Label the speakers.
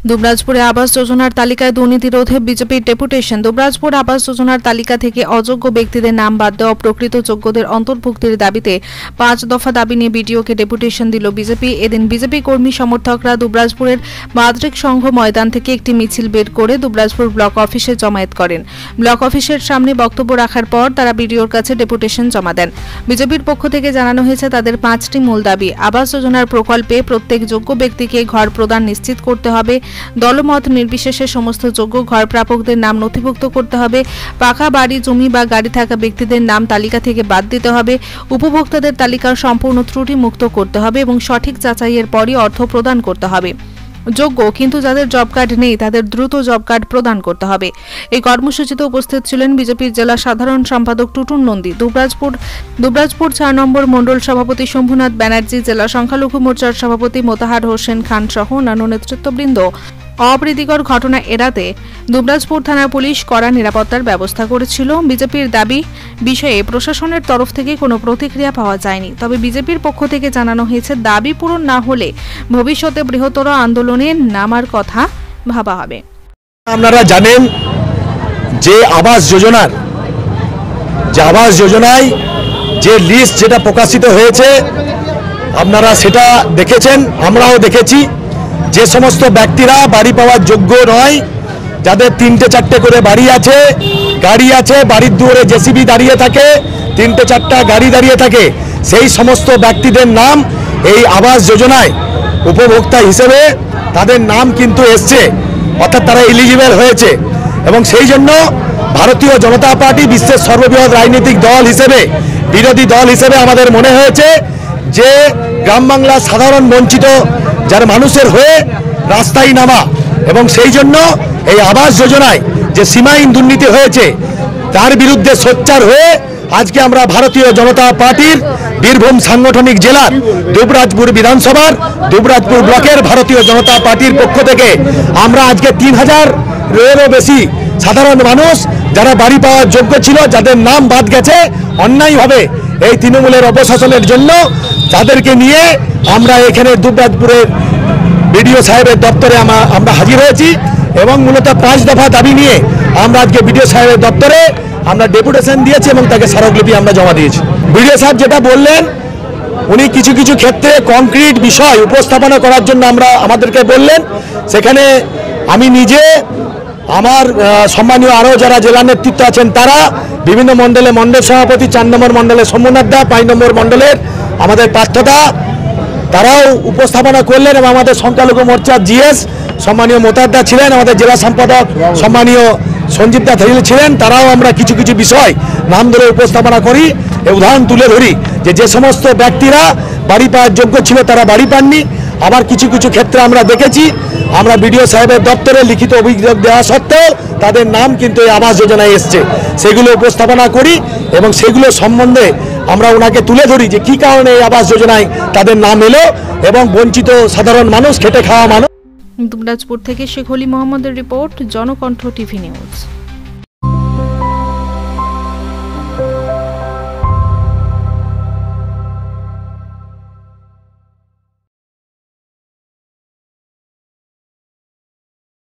Speaker 1: দুবরাজপুরে আবাস যোজনার তালিকায় দুর্নীতি রোধে বিজেপির ডেপুটেশন। দুবরাজপুর আবাস যোজনার তালিকা থেকে অযোগ্য ব্যক্তিদের নাম বাদ দেওয়া প্রকৃত যোগ্যদের অন্তর্ভুক্তির দাবিতে 5 দফা দাবি নিয়ে বিডিওকে ডেপুটেশন দিল বিজেপি। এদিন বিজেপি কর্মী সমর্থকরা দুবরাজপুরের মাদ্রিক সংঘ ময়দান থেকে একটি মিছিল বের করে দুবরাজপুর ব্লক অফিসে জমায়েত করেন। ব্লক অফিসের সামনে বক্তব্য রাখার পর তারা বিডিওর কাছে ডেপুটেশন জমা দেন। বিজেপির পক্ষ থেকে জানানো হয়েছে তাদের 5টি মূল দাবি। আবাস যোজনার প্রকল্পে প্রত্যেক যোগ্য ব্যক্তিকে ঘর প্রদান নিশ্চিত করতে হবে, দলমত নির্বিশেষে সমস্ত যোগ্য ঘর প্রাপকদের নাম নথিভুক্ত করতে হবে, পাকা বাড়ি, জমি বা গাড়ি থাকা ব্যক্তিদের নাম তালিকা থেকে বাদ দিতে হবে, উপভোক্তাদের তালিকা সম্পূর্ণ ত্রুটি মুক্ত করতে হবে এবং সঠিক যাচাইয়ের পরই অর্থ প্রদান করতে হবে। যোগ্য কিন্তু যাদের জব কার্ড নেই তাদের দ্রুত জব কার্ড প্রদান করতে হবে। এই কর্মসূচিতে উপস্থিত ছিলেন বিজেপির জেলা সাধারণ সম্পাদক টুটুন নন্দী, দুবরাজপুর 4 নম্বর মণ্ডল সভাপতি শম্ভুনাথ ব্যানার্জি, জেলা সংখ্যালঘু মোর্চার সভাপতি মোতাহার হোসেন খান সহ অন্যান্য নেতৃত্ববৃন্দ। অপ্রীতিকর ঘটনা এড়াতে দুবরাজপুর থানার পুলিশ কড়া নিরাপত্তার ব্যবস্থা করেছিল। বিজেপির দাবি বিষয়ে প্রশাসনের তরফ থেকে কোনো প্রতিক্রিয়া পাওয়া যায়নি, তবে বিজেপির পক্ষ থেকে জানানো হয়েছে দাবি পূরণ না হলে ভবিষ্যতে বৃহত্তর আন্দোলনে নামার কথা ভাবা হবে।
Speaker 2: আপনারা জানেন যে আবাস যোজনায় যে লিস্ট যেটা প্রকাশিত হয়েছে আপনারা সেটা দেখেছেন, আমরাও দেখেছি। যে সমস্ত ব্যক্তিরা বাড়ি পাওয়ার যোগ্য নয়, যাদের 3টে-4টে করে বাড়ি আছে, গাড়ি আছে, বাড়ির দুয়ারে জেসিবি দাঁড়িয়ে থাকে, 3টে-4টা গাড়ি দাঁড়িয়ে থাকে, সেই সমস্ত ব্যক্তিদের নাম এই আবাস যোজনায় উপভোক্তা হিসেবে তাদের নাম কিন্তু এসছে, অর্থাৎ তারা এলিজিবল হয়েছে। এবং সেই জন্য ভারতীয় জনতা পার্টি বিশ্বের সর্ববৃহৎ রাজনৈতিক দল হিসেবে, বিরোধী দল হিসেবে আমাদের মনে হয়েছে যে গ্রাম বাংলার সাধারণ বঞ্চিত যার মানুষের হয়ে রাস্তায় নামা, এবং সেই জন্য এই আবাস যোজনায় যে সীমাহীন দুর্নীতি হয়েছে তার বিরুদ্ধে সোচ্চার হয়ে আজকে আমরা ভারতীয় জনতা পার্টির বীরভূম সাংগঠনিক জেলার দুবরাজপুর বিধানসভার দুবরাজপুর ব্লকের ভারতীয় জনতা পার্টির পক্ষ থেকে আমরা আজকে 3000-এরও বেশি সাধারণ মানুষ যারা বাড়ি পাওয়ার যোগ্য ছিল, যাদের নাম বাদ গেছে অন্যায়ভাবে এই তৃণমূলের অপশাসনের জন্য, তাদেরকে নিয়ে আমরা এখানে দুবরাজপুরের বিডিও সাহেবের দপ্তরে আমরা হাজির হয়েছি এবং মূলত 5 দফা দাবি নিয়ে আমরা আজকে বিডিও সাহেবের দপ্তরে আমরা ডেপুটেশন দিয়েছি এবং তাকে স্মারকলিপি আমরা জমা দিয়েছি। বিডিও সাহেব যেটা বললেন, উনি কিছু কিছু ক্ষেত্রে কংক্রিট বিষয় উপস্থাপনা করার জন্য আমাদেরকে বললেন। সেখানে আমি নিজে, আমার সম্মানীয় আরও যারা জেলা নেতৃত্ব আছেন তারা, বিভিন্ন মণ্ডলে মণ্ডল সভাপতি, 4 নম্বর মণ্ডলের শম্ভুনাথ দা, 5 নম্বর মণ্ডলের আমাদের পার্থদা, তারাও উপস্থাপনা করলেন এবং আমাদের সংখ্যালঘু মোর্চার জিএস সম্মানীয় মোতাহার ছিলেন, আমাদের জেলা সম্পাদক সম্মানীয় সঞ্জীব দা ছিলেন। তারাও আমরা কিছু কিছু বিষয় নাম ধরে উপস্থাপনা করি, উদাহরণ তুলে ধরি যে সমস্ত ব্যক্তিরা বাড়ি পাওয়ার যোগ্য ছিল তারা বাড়ি পাননি। আবার কিছু কিছু ক্ষেত্রে আমরা দেখেছি, আমরা বিডিও সাহেবের দপ্তরে লিখিত অভিযোগ দেওয়া সত্ত্বেও তাদের নাম কিন্তু এই আবাস যোজনায় এসছে, সেগুলো উপস্থাপনা করি এবং সেগুলো সম্বন্ধে আমরা ওনাকে তুলে ধরি যে কী কারণে এই আবাস যোজনায় তাদের নাম এলো এবং বঞ্চিত সাধারণ মানুষ, খেটে খাওয়া মানুষ।
Speaker 1: দুবরাজপুর থেকে শেখ অলি মোহাম্মদের রিপোর্ট, জনকণ্ঠ টিভি নিউজ।